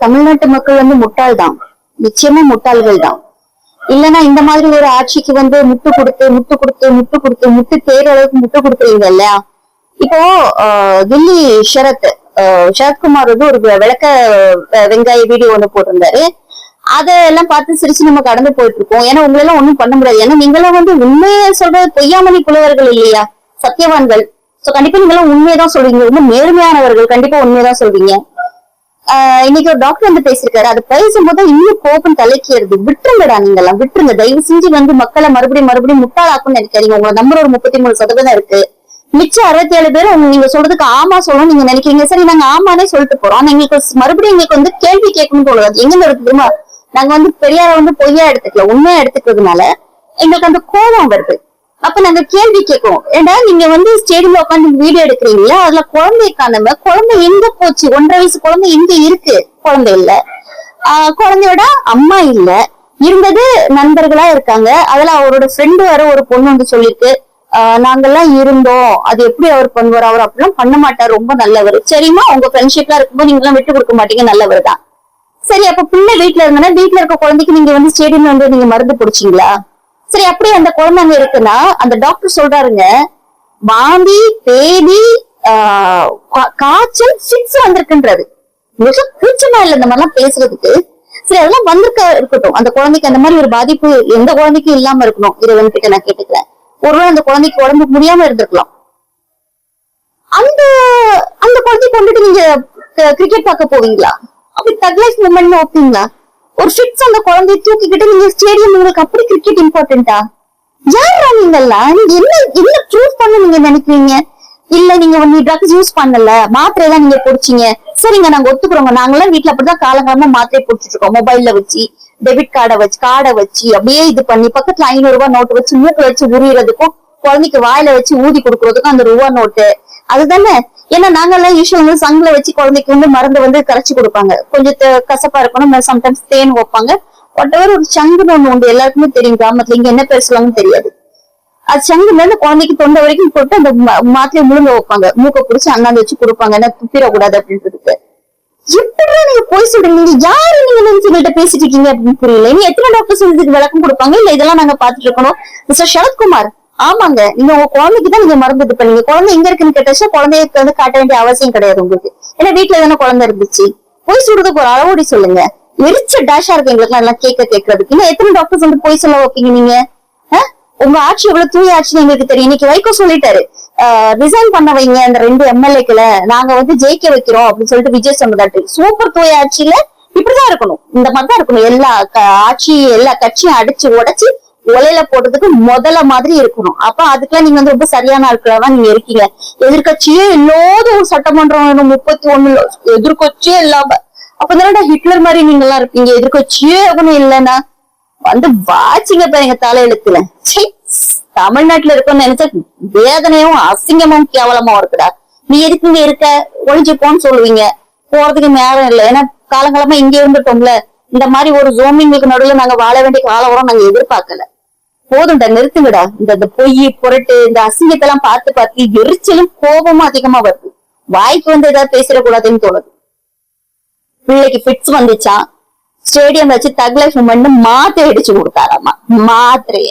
தமிழ்நாட்டு மக்கள் முட்டாள் தான், நிச்சயமா முட்டாள்கள் தான். இல்லன்னா இந்த மாதிரி ஒரு ஆட்சிக்கு முட்டு கொடுத்து முட்டு கொடுத்து முட்டு கொடுத்து முட்டு தேர அளவுக்கு முட்டு கொடுக்குறீங்க இல்லையா? இப்போ தில்லி சரத்குமார் ஒரு விளக்க வெங்காய வீடியோ போட்டிருந்தாரு. அதெல்லாம் பார்த்து சிரிச்சு நம்ம கடந்து போயிட்டு இருக்கோம். ஏன்னா உங்களெல்லாம் ஒண்ணும் பண்ண முடியாது. ஏன்னா நீங்களும் உண்மையை சொல்ற பொய்யாமணி புலவர்கள் இல்லையா, சத்தியவான்கள். சோ கண்டிப்பா நீங்களும் உண்மையதான் சொல்றீங்க, ரொம்ப நேர்மையானவர்கள், கண்டிப்பா உண்மையதான் சொல்றீங்க. இன்னைக்கு ஒரு டாக்டர் பேசிருக்காரு. அது பேசும்போது இன்னும் கோபம் தலைக்கிறது. விட்டுருங்கடா, நீங்க எல்லாம் விட்டுருங்க தயவு செஞ்சு. மக்களை மறுபடியும் முட்டாளாக்கும்னு நினைக்கிறீங்க. உங்களை நம்பர் ஒரு 33% இருக்கு. மிச்சம் 67 பேரும் நீங்க சொல்றதுக்கு ஆமா சொல்லணும் நீங்க நினைக்கிறீங்க. சரி, நாங்க ஆமானே சொல்லிட்டு போறோம். ஆனா எங்களுக்கு மறுபடியும் எங்களுக்கு கேள்வி கேட்கணும்னு தோணுது. எங்க இருக்கு தெரியுமா? நாங்க பெரியார பொய்யா எடுத்துக்கல, உண்மையா எடுத்துக்கிறதுனால எங்களுக்கு அந்த கோபம் வருது. அப்ப நாங்க கேள்வி கேட்கிறோம். ஏன்னா நீங்க ஸ்டேடியம்ல உட்காந்து வீடியோ எடுக்கிறீங்களா, அதுல குழந்தைய காணாம, குழந்தை எங்க போச்சு? 1.5 வயசு குழந்தை எங்க இருக்கு? குழந்தை இல்ல, குழந்தையோட அம்மா இல்ல, இருந்தது நண்பர்களா இருக்காங்க. அதுல அவரோட ஃப்ரெண்டு வர ஒரு பொண்ணு சொல்லிருக்கு, நாங்கெல்லாம் இருந்தோம், அது எப்படி அவர் பண்ணுவார், அவர் அப்படிலாம் பண்ண மாட்டார், ரொம்ப நல்லவர். சரிமா, உங்க ஃப்ரெண்ட்ஷிப்லாம் இருக்கும்போது நீங்க எல்லாம் விட்டு கொடுக்க மாட்டீங்க, நல்லவர் தான். சரி, அப்ப பிள்ளை வீட்டுல இருந்தா வீட்டுல இருக்க குழந்தைக்கு நீங்க ஸ்டேடியம்ல நீங்க மருந்து பிடிச்சீங்களா? சரி, அப்படியே அந்த குழந்தை அங்க இருக்குன்னா அந்த டாக்டர் சொல்றாருங்க, வாந்தி, பேதி, காய்ச்சல், ஃபிட்ஸ் வந்திருக்குன்றாரு. மிக கூச்சமா இல்ல இந்த மாதிரிலாம் பேசுறதுக்கு. சரி, அதெல்லாம் இருக்கட்டும். அந்த குழந்தைக்கு அந்த மாதிரி ஒரு பாதிப்பு எந்த குழந்தைக்கும் இல்லாம இருக்கணும். இறைவன் கிட்ட நான் கேட்டுக்கிறேன். ஒருவேளை அந்த குழந்தைக்கு உடம்பு முடியாம இருந்திருக்கலாம். அந்த அந்த குழந்தை கொண்டுட்டு நீங்க கிரிக்கெட் பார்க்க போவீங்களா? அப்படி தக் லைஃப் மூமெண்ட் ஓகேங்களா? ஒரு ஃபிட்ஸ் அந்த குழந்தைய தூக்கிக்கிட்டு நீங்க ஸ்டேடியம், உங்களுக்கு அப்படி கிரிக்கெட் இம்பார்ட்டன்டா? யாரா நீங்கெல்லாம்? நீங்க என்ன ப்ரூவ் பண்ண நீங்க நினைக்கிறீங்க? இல்ல நீங்க ட்ரக்ஸ் யூஸ் பண்ணல, மாத்திரை எல்லாம் நீங்க குடிச்சீங்க. சரிங்க, நாங்க ஒத்துக்குறோங்க. நாங்கெல்லாம் வீட்டுல அப்படிதான் காலங்காலமா மாத்திரை குடிச்சிட்டு இருக்கோம். மொபைல்ல வச்சு, டெபிட் கார்டை வச்சு அப்படியே இது பண்ணி, பக்கத்துல 500 ரூபாய் நோட்டு வச்சு மூக்கு வச்சு உரியறதுக்கும், குழந்தைக்கு வாயில வச்சு ஊதி கொடுக்கறதுக்கும் அந்த ரூபா நோட்டு அதுதானே. ஏன்னா நாங்கெல்லாம் யூஸ்வலா சங்குல வச்சு குழந்தைக்கு மருந்து கரைச்சி கொடுப்பாங்க. கொஞ்சம் கசப்பா இருக்கணும், சம்டைம்ஸ் தேன் வைப்பாங்க. வாட்டெவர் ஒரு சங்குன்னு ஒண்ணு உண்டு, எல்லாருக்குமே தெரியும். கிராமத்துல இங்க என்ன பேசலாம்னு தெரியாது. அது சங்குல இருந்து குழந்தைக்கு தொண்டை வரைக்கும் போட்டு அந்த மாத்திரையை முழுங்க வைப்பாங்க. மூக்க பிடிச்சி அண்ணாந்து வச்சு கொடுப்பாங்க, ஏன்னா துப்பிடக்கூடாது அப்படின்றதுக்கு. எப்படிதான் நீங்க போய் சொல்றீங்க? நீங்க யாரு நீங்க நினைச்சுக்கிட்ட பேசிட்டு இருக்கீங்க அப்படின்னு புரியல. நீ எத்தனை டாக்டர்ஸ் இதுக்கு விளக்கம் கொடுப்பாங்க? இல்ல இதெல்லாம் நாங்க பாத்துட்டு இருக்கணும். மிஸ்டர் சரத்குமார், ஆமாங்க, நீங்க உங்க குழந்தைக்கு தான் நீங்க மருந்து இது பண்ணீங்க. குழந்தை எங்க இருக்குன்னு கேட்டா குழந்தைக்கு காட்ட வேண்டிய அவசியம் கிடையாது உங்களுக்கு. ஏன்னா வீட்டுல தானே குழந்தை இருந்துச்சு. போய் சொல்றதுக்கு ஒரு அளவோடி சொல்லுங்க. எரிச்ச டேஷா இருக்கு எங்களுக்கு எல்லாம் கேட்கறதுக்கு. இன்னும் எத்தனை டாக்டர்ஸ் போய் சொல்ல வைப்பீங்க நீங்க? உங்க ஆட்சி எவ்வளவு தூய ஆட்சின்னு எங்களுக்கு தெரியும். இன்னைக்கு வைகோ சொல்லிட்டாரு, ரிசைன் பண்ண வைங்க அந்த 2 MLA-க்களை, நாங்க ஜெயிக்க வைக்கிறோம் அப்படின்னு சொல்லிட்டு விஜய் சொன்னதாட்டு. சூப்பர் தூய ஆட்சியில இப்படிதான் இருக்கணும், இந்த மாதிரிதான் இருக்கணும். எல்லா எல்லா கட்சியும் அடிச்சு உடைச்சு ஒலையில போடுறதுக்கு முதல்ல மாதிரி இருக்கணும். அப்ப அதுக்கெல்லாம் நீங்க ரொம்ப சரியான ஆட்களா நீங்க இருக்கீங்க. எதிர்கட்சியே இல்லாத ஒரு சட்டமன்றம் 31 எதிர்கட்சியே இல்லாம, அப்ப ஹிட்லர் மாதிரி நீங்க எல்லாம் இருப்பீங்க. எதிர்கட்சியே ஒண்ணும் இல்லைன்னா வாச்சிங்க பாருங்க தலையெழுத்துல. தமிழ்நாட்டுல இருக்கோம்னு நினைச்சா வேதனையும் அசிங்கமும் கேவலமா இருக்குடா. நீ எதுக்கு இங்க இருக்க, ஒழிஞ்சு போன்னு சொல்லுவீங்க. போறதுக்கு நேரம் இல்லை, ஏன்னா காலங்காலமா இங்க இருந்துட்டோம்ல. இந்த மாதிரி ஒரு ஜோம்பிங்களுக்கு நடுவுல நாங்க வாழ வேண்டிய காலம் நாங்க எதிர்பார்க்கல. போதும்டா, நிறுத்துங்கடா. இந்த பொய் புரட்டு இந்த அசிங்கத்தை எல்லாம் பார்த்து எரிச்சலும் கோபமும் அதிகமா வருது. வாய்க்கு ஏதாவது பேசிடக்கூடாதுன்னு தோணுது. பிள்ளைக்கு ஃபிட்ஸ் வந்துச்சா, ஸ்டேடியம் வச்சு தக் லைஃப் மூமெண்ட் மாத்திரை அடிச்சு கொடுத்தாராமா. மாத்திரைய